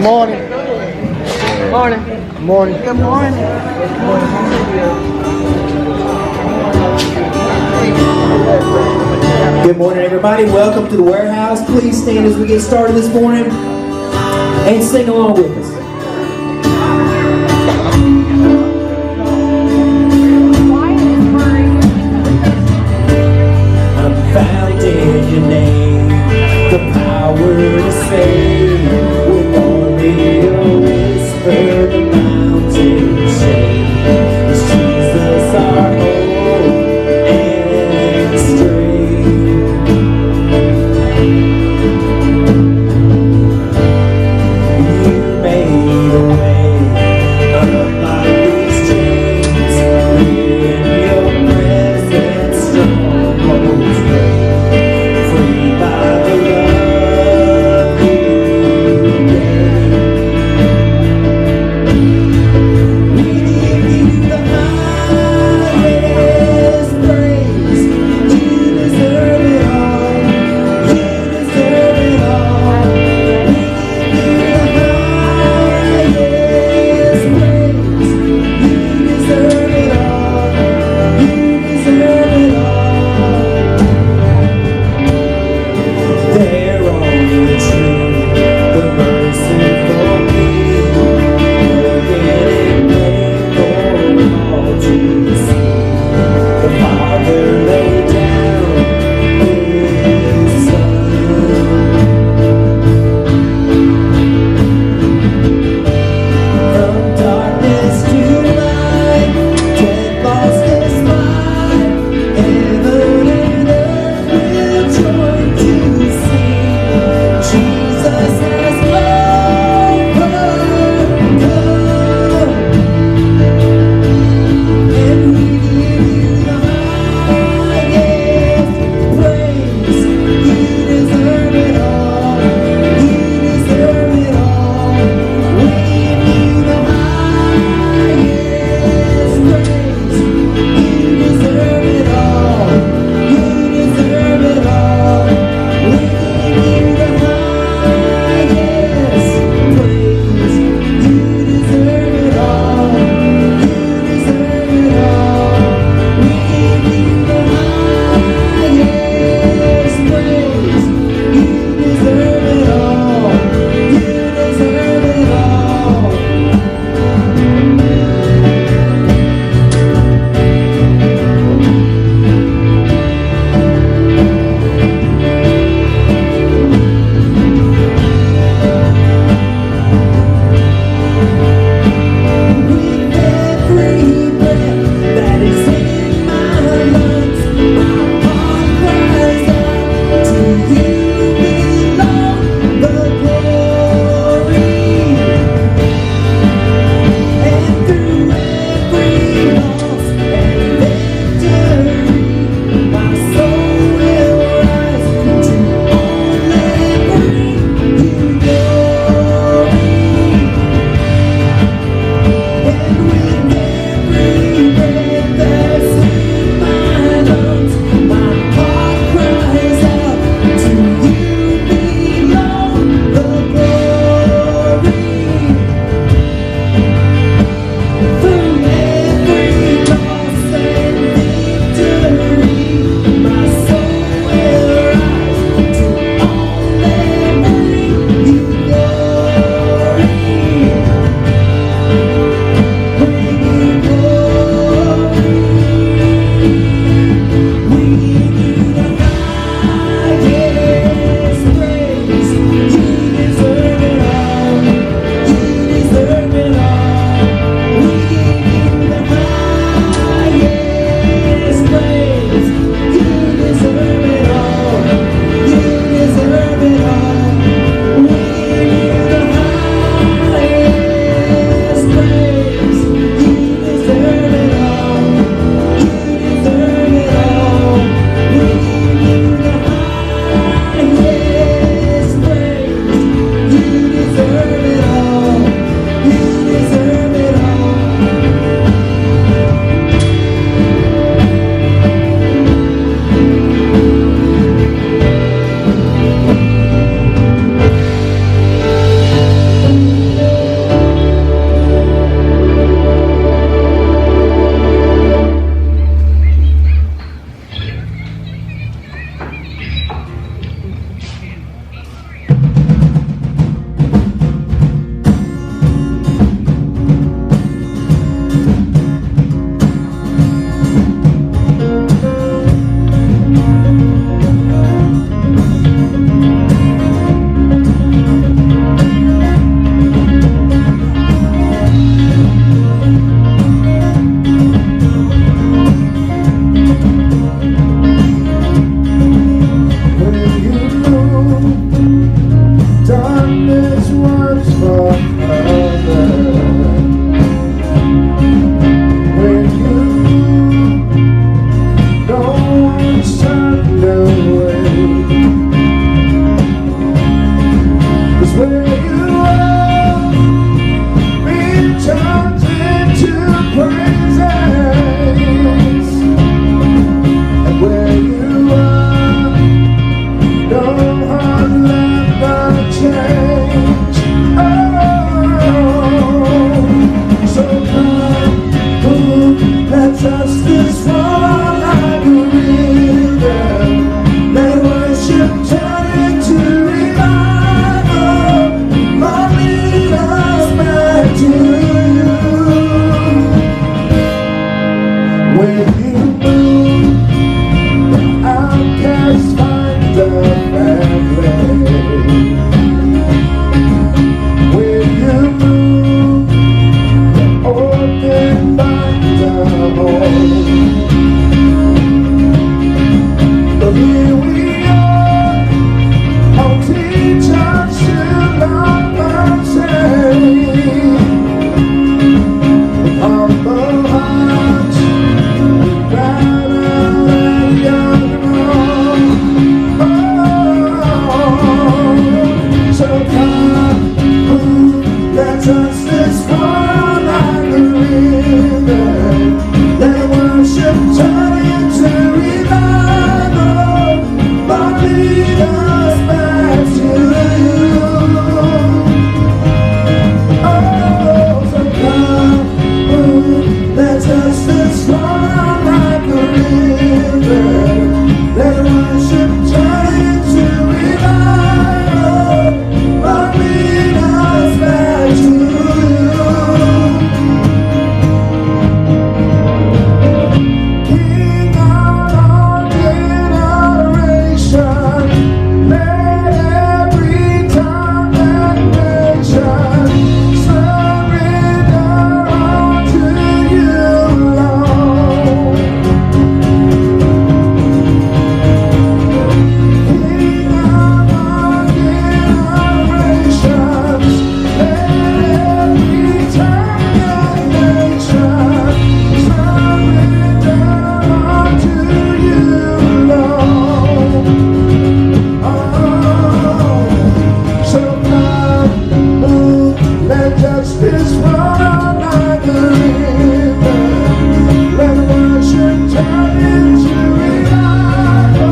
morning. Morning. Morning. Good morning. Good morning, everybody. Welcome to the warehouse. Please stand as we get started this morning and sing along with us. I'm found in your name, the power to save. With only a whisper, the mountains shake. It's Jesus our hope and strength. You made justice run like a river. Let worship turn into revival. Lord, lead us back to you. When you move, the outcasts find a family. When you move, the orphan finds a home. But here we are, oh, teach us to love mercy. With humble hearts, we bow down at your throne. Oh, so come, move, let justice run like a river. Let worship turn into revival. Lord, lead us back to you. Oh, so come, move, let justice run like a river. Let worship turn into revival. Lord, lead us back to you. King of our generation, let every tongue and nation surrender unto you alone. King of our generations, let every tongue and nation surrender unto you alone. Oh, so come, move, let justice run like a river. Let worship turn into revival.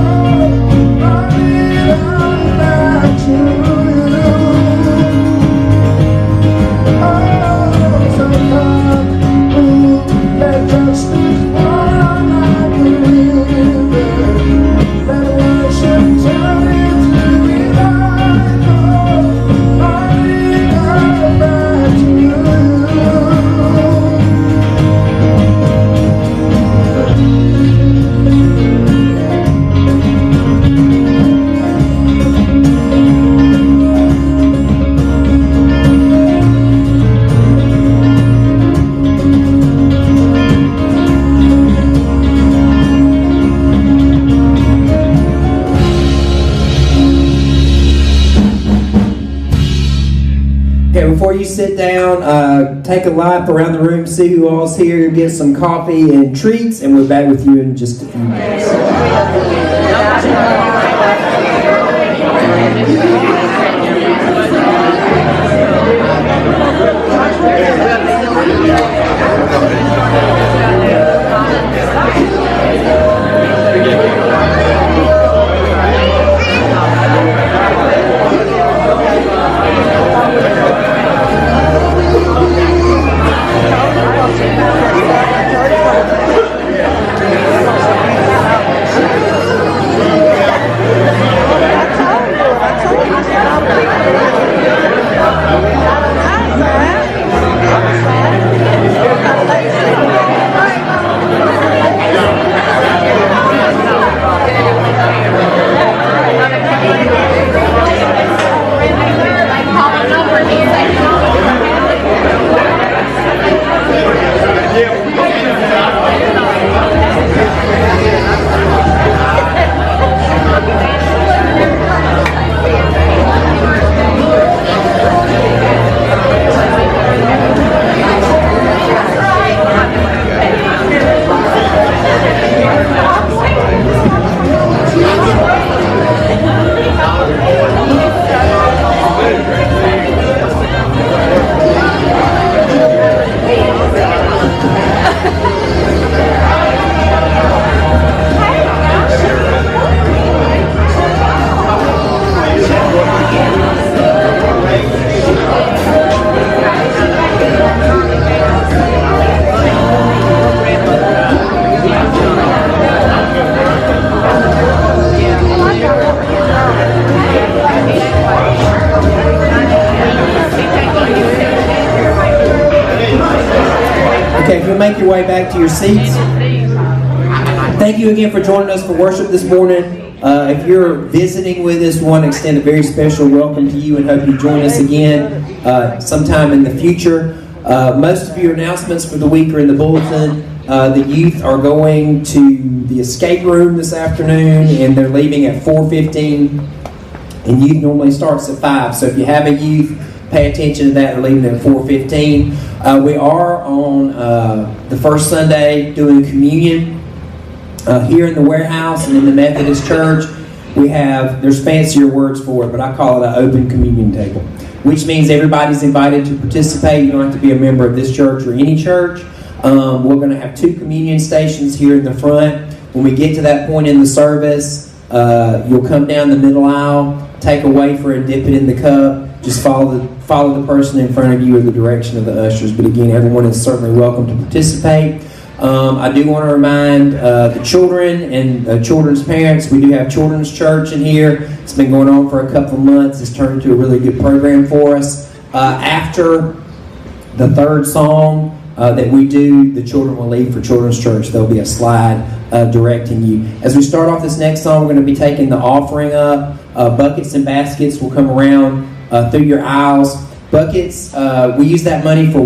Lord, lead us back to you. Oh, so come, move, let justice run like a river. Let worship turn into revival. Lord, lead us back to you. Okay, before you sit down, take a lap around the room, see who all's here, get some coffee and treats, and we're back with you in just a few minutes. back to your seats. Thank you again for joining us for worship this morning. If you're visiting with us, we want to extend a very special welcome to you and hope you join us again sometime in the future. Most of your announcements for the week are in the bulletin. The youth are going to the escape room this afternoon, and they're leaving at 4:15. And youth normally starts at 5. So if you have a youth, pay attention to that. They're leaving at 4:15. We are on the first Sunday doing communion. Here in the warehouse and in the Methodist Church, we have, there's fancier words for it, but I call it an open communion table, which means everybody's invited to participate. You don't have to be a member of this church or any church. We're going to have 2 communion stations here in the front. When we get to that point in the service, you'll come down the middle aisle, take a wafer and dip it in the cup. Just follow the person in front of you in the direction of the ushers. But again, everyone is certainly welcome to participate. I do want to remind the children and children's parents, we do have children's church in here. It's been going on for a couple of months. It's turned into a really good program for us. After the third song that we do, the children will leave for children's church. There'll be a slide directing you. As we start off this next song, we're going to be taking the offering up. Buckets and baskets will come around through your aisles. Buckets, we use that money for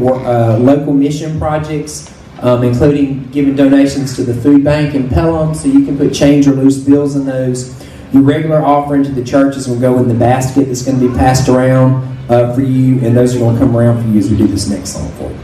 local mission projects, including giving donations to the food bank in Pelham, so you can put change or loose bills in those. Your regular offering to the churches will go in the basket that's going to be passed around for you, and those are going to come around for you as we do this next song for you.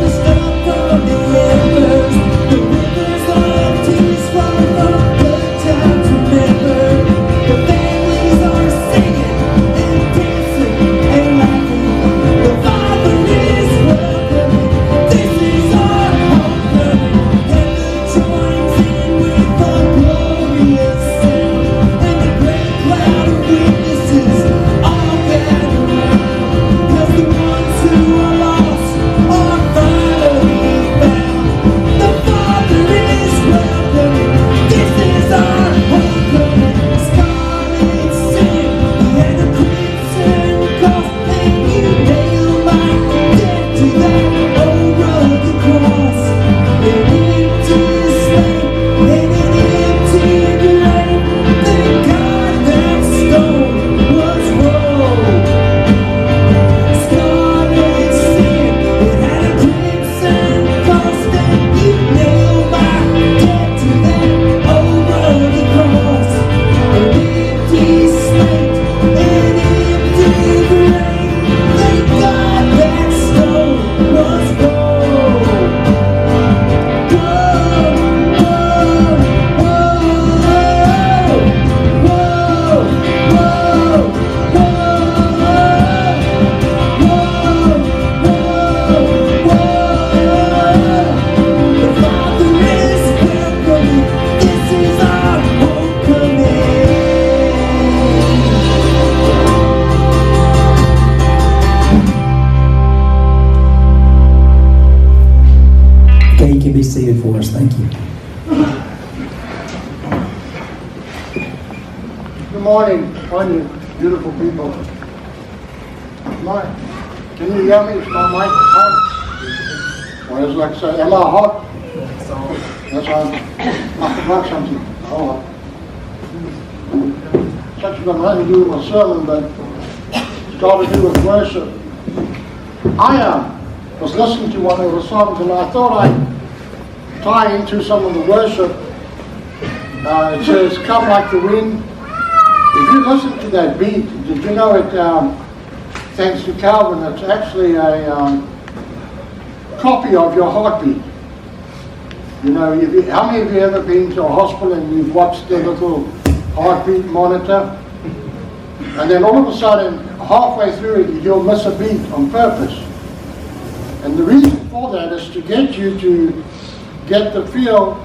This can be seated for us. Thank you. Good morning, all you beautiful people. Can you hear me? Is my mic on? Well, it's like I say, am I hot? That's why I forgot something. Oh, such got nothing to do with my sermon, but it's got to do with worship. I was listening to one of the songs, and I thought I'd tie into some of the worship. It says, "Come like the wind." If you listen to that beat, did you know it, thanks to Calvin, it's actually a copy of your heartbeat. You know, how many of you ever been to a hospital and you've watched the little heartbeat monitor? And then all of a sudden, halfway through it, you'll miss a beat on purpose. And the reason for that is to get you to get the feel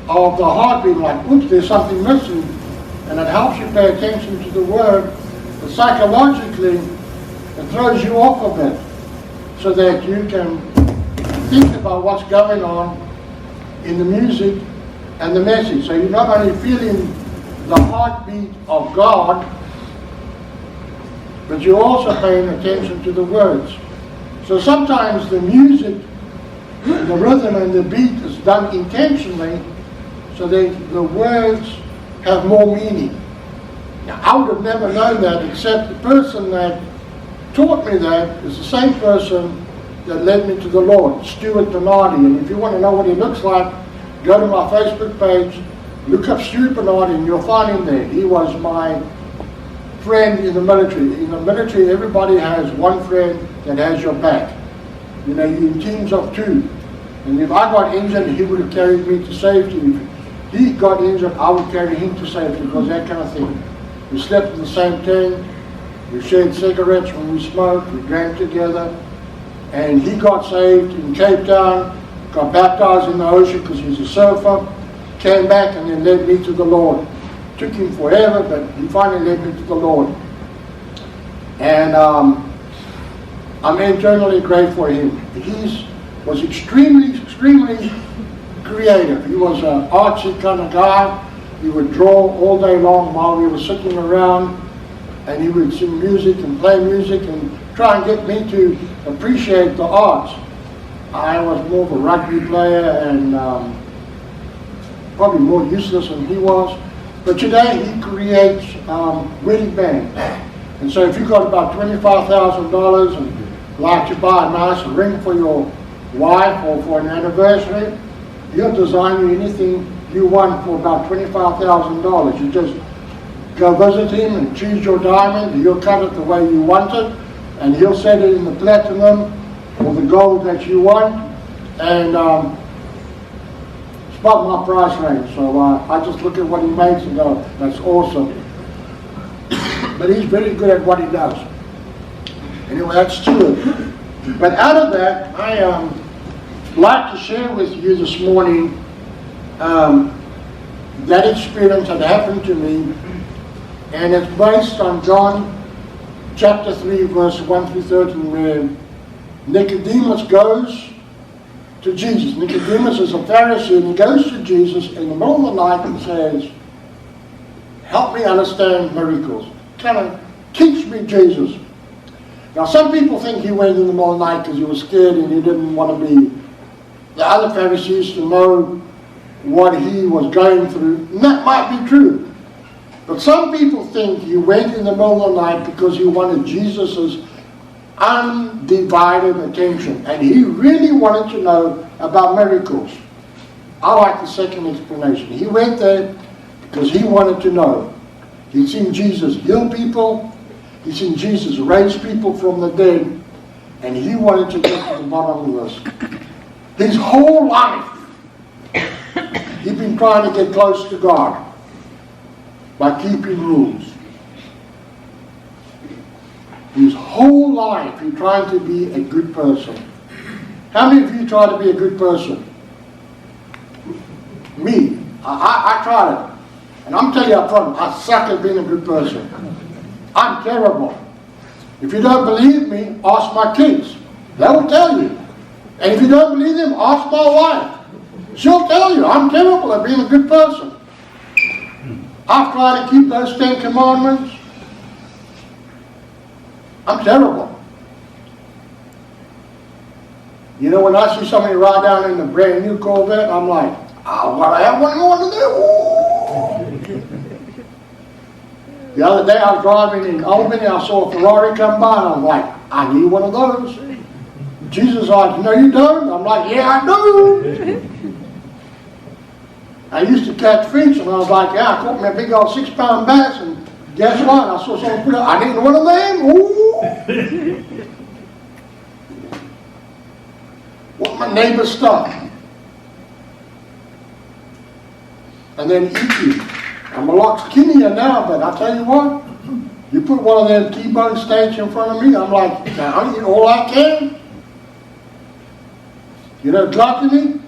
of the heartbeat, like, oops, there's something missing. And it helps you pay attention to the word, but psychologically, it throws you off a bit so that you can think about what's going on in the music and the message. So you're not only feeling the heartbeat of God, but you're also paying attention to the words. So sometimes the music, the rhythm and the beat is done intentionally so that the words have more meaning. Now, I would have never known that, except the person that taught me that is the same person that led me to the Lord, Stuart Bernardi. And if you want to know what he looks like, go to my Facebook page, look up Stuart Bernardi, and you'll find him there. He was my friend in the military. In the military, everybody has one friend that has your back. You know, you're in teams of two. And if I got injured, he would have carried me to safety. If he got injured, I would carry him to safety, because that kind of thing. We slept in the same tent, we shared cigarettes when we smoked, we drank together, and he got saved in Cape Town, got baptized in the ocean because he's a surfer, came back and then led me to the Lord. Took him forever, but he finally led me to the Lord. And I'm eternally grateful for him. He was extremely creative. He was an artsy kind of guy. He would draw all day long while we were sitting around, and he would sing music and play music and try and get me to appreciate the arts. I was more of a rugby player and probably more useless than he was. But today he creates wedding bands. And so if you've got about $25,000 and like to buy a nice ring for your wife or for an anniversary, he'll design you anything you want for about $25,000. You just go visit him and choose your diamond. He'll cut it the way you want it, and he'll set it in the platinum or the gold that you want. And it's about my price range, so I just look at what he makes and go, that's awesome. But he's very good at what he does. Anyway, that's true. But out of that, I like to share with you this morning that experience that happened to me, and it's based on John chapter 3, verse 1 through 13, where Nicodemus goes to Jesus. Nicodemus is a Pharisee, and he goes to Jesus in the middle of the night and says, help me understand miracles. Kind of teach me, Jesus. Now, some people think he went in the middle of the night because he was scared and he didn't want to be the other Pharisees to know what he was going through. And that might be true. But some people think he went in the middle of the night because he wanted Jesus' undivided attention. And he really wanted to know about miracles. I like the second explanation. He went there because he wanted to know. He'd seen Jesus heal people. He'd seen Jesus raise people from the dead. And he wanted to get to the bottom of this. His whole life, he'd been trying to get close to God by keeping rules. His whole life, he tried to be a good person. How many of you try to be a good person? Me. I tried it. And I'm telling you up front, I suck at being a good person. I'm terrible. If you don't believe me, ask my kids. They will tell you. And if you don't believe him, ask my wife. She'll tell you, I'm terrible at being a good person. I've tried to keep those 10 commandments. I'm terrible. You know, when I see somebody ride down in a brand new Corvette, I'm like, I want to have one more today. The other day I was driving in Albany, I saw a Ferrari come by, and I'm like, I need one of those. Jesus is like, no you don't. I'm like, yeah I do. I used to catch fish, and I was like, yeah, I caught me a big old 6-pound bass, and guess what? I saw someone put it, I need one of them. Ooh. What my neighbor stuff. And then eat you. I'm a lot skinnier now, but I tell you what, you put one of them T-bone steaks in front of me, I'm like, now I eat all I can. You know, gluttony?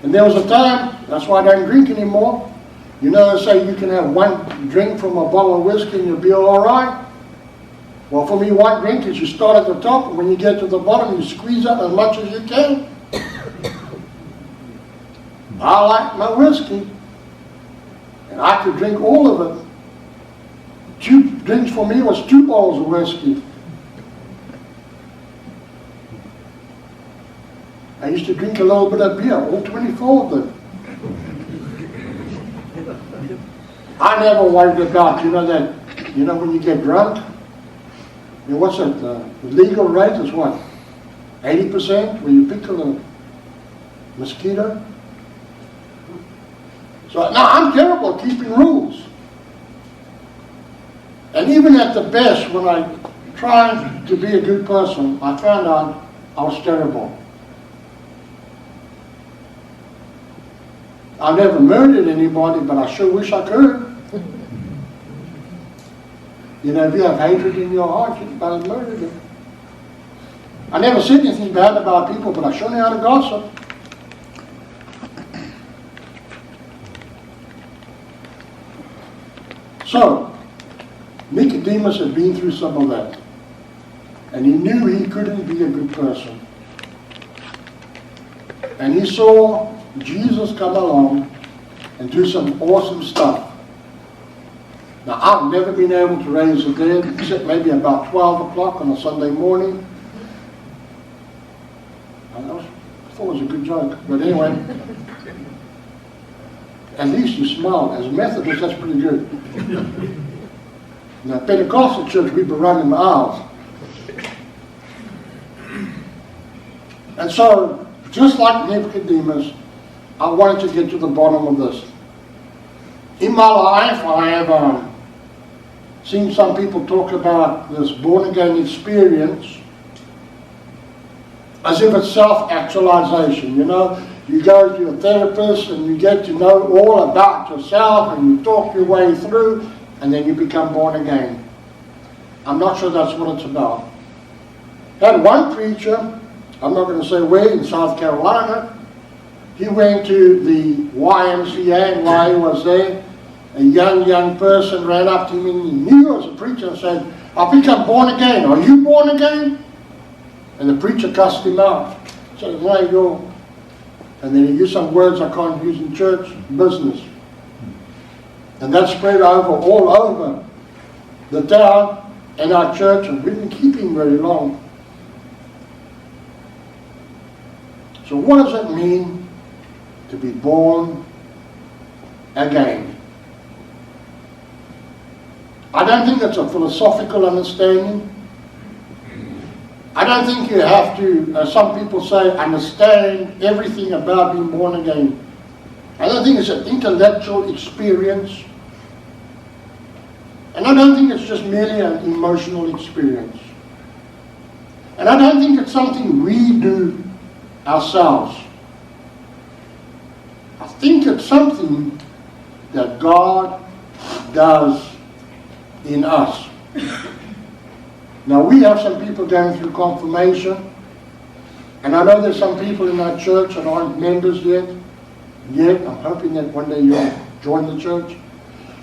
And there was a time, that's why I don't drink anymore. You know, they say you can have one drink from a bottle of whiskey and you'll be all right. Well, for me, one drink is you start at the top, and when you get to the bottom, you squeeze up as much as you can. I like my whiskey, and I could drink all of it. 2 drinks for me was 2 bottles of whiskey. I used to drink a little bit of beer, all 24 of them. I never worried about, you know when you get drunk, you know, what's it, the legal rate is what, 80% when you pickle a mosquito? So now I'm terrible at keeping rules. And even at the best, when I tried to be a good person, I found out I was terrible. I never murdered anybody, but I sure wish I could. You know, if you have hatred in your heart, you better murder them. I never said anything bad about people, but I sure know how to gossip. So, Nicodemus had been through some of that. And he knew he couldn't be a good person. And he saw Jesus come along and do some awesome stuff. Now, I've never been able to raise the dead, except maybe about 12 o'clock on a Sunday morning. I thought it was a good joke, but anyway. At least you smile. As a Methodist, that's pretty good. Now, Pentecostal church, we've been running the aisles. And so, just like Nicodemus, I wanted to get to the bottom of this. In my life, I have seen some people talk about this born-again experience as if it's self-actualization. You know, you go to a therapist and you get to know all about yourself and you talk your way through and then you become born again. I'm not sure that's what it's about. I had one preacher, I'm not going to say where, in South Carolina. He went to the YMCA, and while he was there, a young person ran up to him and he knew he was a preacher and said, I've become born again. Are you born again? And the preacher cussed him out. He said, there you go. And then he used some words I can't use in church, business. And that spread all over the town and our church, and we didn't keep him very long. So what does it mean to be born again? I don't think it's a philosophical understanding. I don't think you have to, as some people say, understand everything about being born again. I don't think it's an intellectual experience. And I don't think it's just merely an emotional experience. And I don't think it's something we do ourselves. I think it's something that God does in us. Now, we have some people going through confirmation, and I know there's some people in our church that aren't members yet. I'm hoping that one day you'll join the church.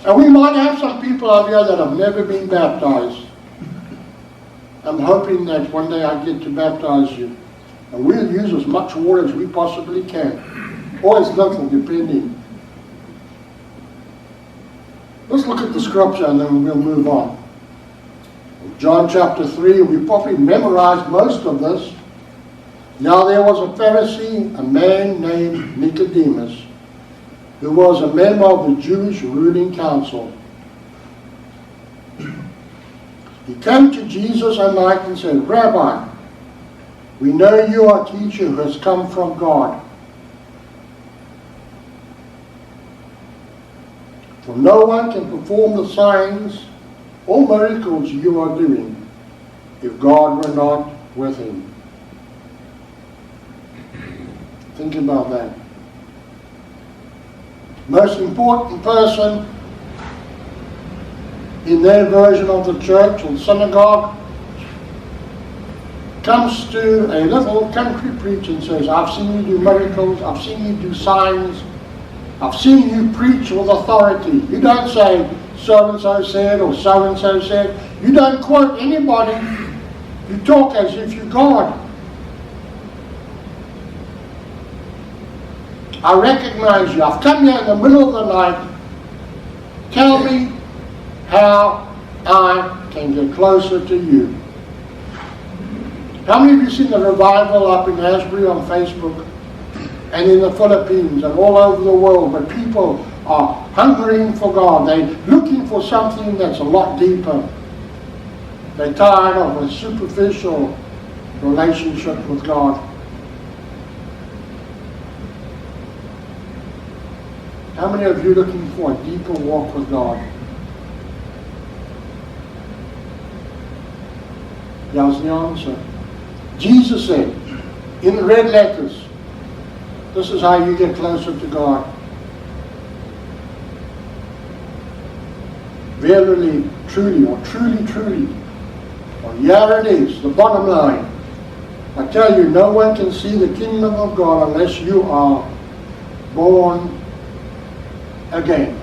And we might have some people out here that have never been baptized. I'm hoping that one day I get to baptize you. And we'll use as much water as we possibly can. Or as little, depending. Let's look at the scripture and then we'll move on. John chapter 3, we probably memorized most of this. Now there was a Pharisee, a man named Nicodemus, who was a member of the Jewish ruling council. He came to Jesus at night and said, Rabbi, we know you are a teacher who has come from God. For no one can perform the signs or miracles you are doing if God were not with him. Think about that. Most important person in their version of the church or synagogue comes to a little country preacher and says, I've seen you do miracles, I've seen you do signs, I've seen you preach with authority. You don't say, so-and-so said or so-and-so said. You don't quote anybody. You talk as if you're God. I recognize you. I've come here in the middle of the night. Tell me how I can get closer to you. How many of you seen the revival up in Asbury on Facebook and in the Philippines and all over the world where people are hungering for God? They're looking for something that's a lot deeper. They're tired of a superficial relationship with God. How many of you are looking for a deeper walk with God? Here's the answer. Jesus said, in red letters, this is how you get closer to God. Verily, truly, or truly, truly. Or here it is, the bottom line. I tell you, no one can see the kingdom of God unless you are born again.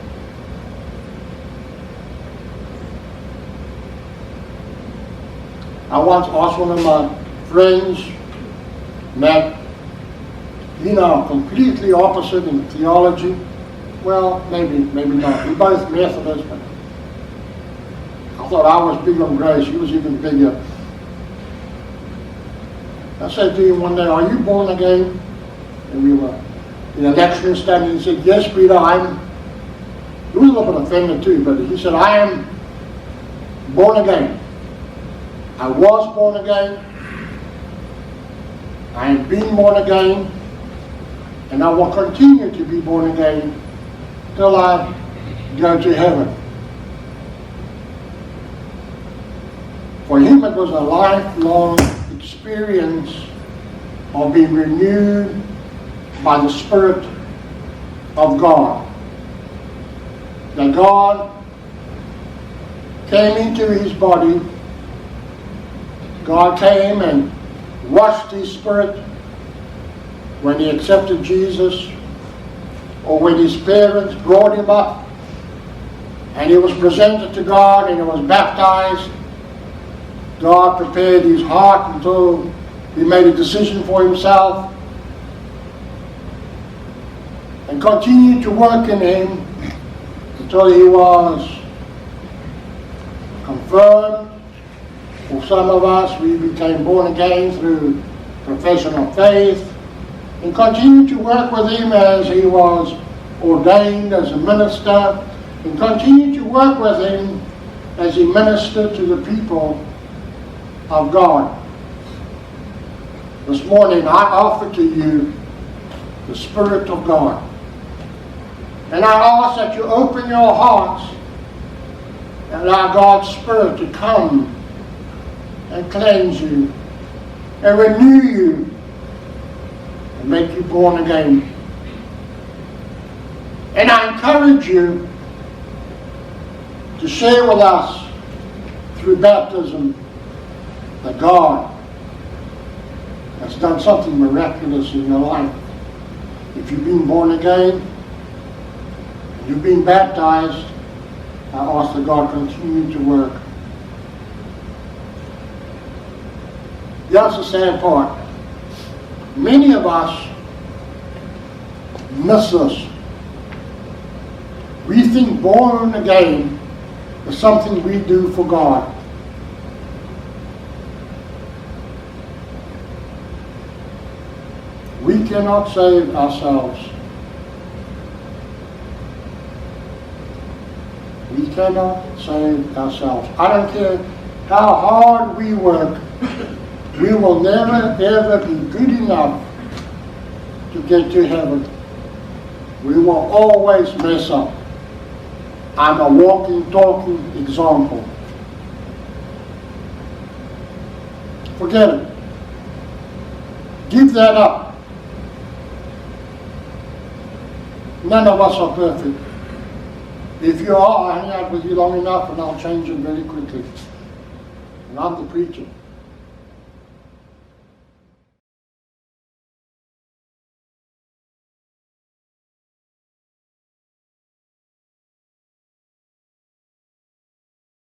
I once asked one of my friends, Matt, completely opposite in theology. Well, maybe not. We're both Methodists, but I thought I was big on grace. He was even bigger. I said to him one day, are you born again? And we were in a lecture study, and he said, yes, Peter, he was a little bit offended too, but he said, I am born again. I was born again. I am being born again. And I will continue to be born again till I go to heaven. For him it was a lifelong experience of being renewed by the Spirit of God. That God came into his body. God came and washed his spirit when he accepted Jesus, or when his parents brought him up and he was presented to God and he was baptized. God prepared his heart until he made a decision for himself and continued to work in him until he was confirmed. For some of us, we became born again through profession of faith and continued to work with him as he was ordained as a minister, and continued to work with him as he ministered to the people of God. This morning, I offer to you the Spirit of God. And I ask that you open your hearts and allow God's Spirit to come and cleanse you and renew you and make you born again. And I encourage you to share with us through baptism that God has done something miraculous in your life. If you've been born again, you've been baptized, I ask that God continue to work. That's the sad part. Many of us miss this. We think born again is something we do for God. We cannot save ourselves. We cannot save ourselves. I don't care how hard we work, we will never ever be good enough to get to heaven. We will always mess up. I'm a walking, talking example. Forget it. Give that up. None of us are perfect. If you are, I'll hang out with you long enough and I'll change it very quickly. And I'm the preacher.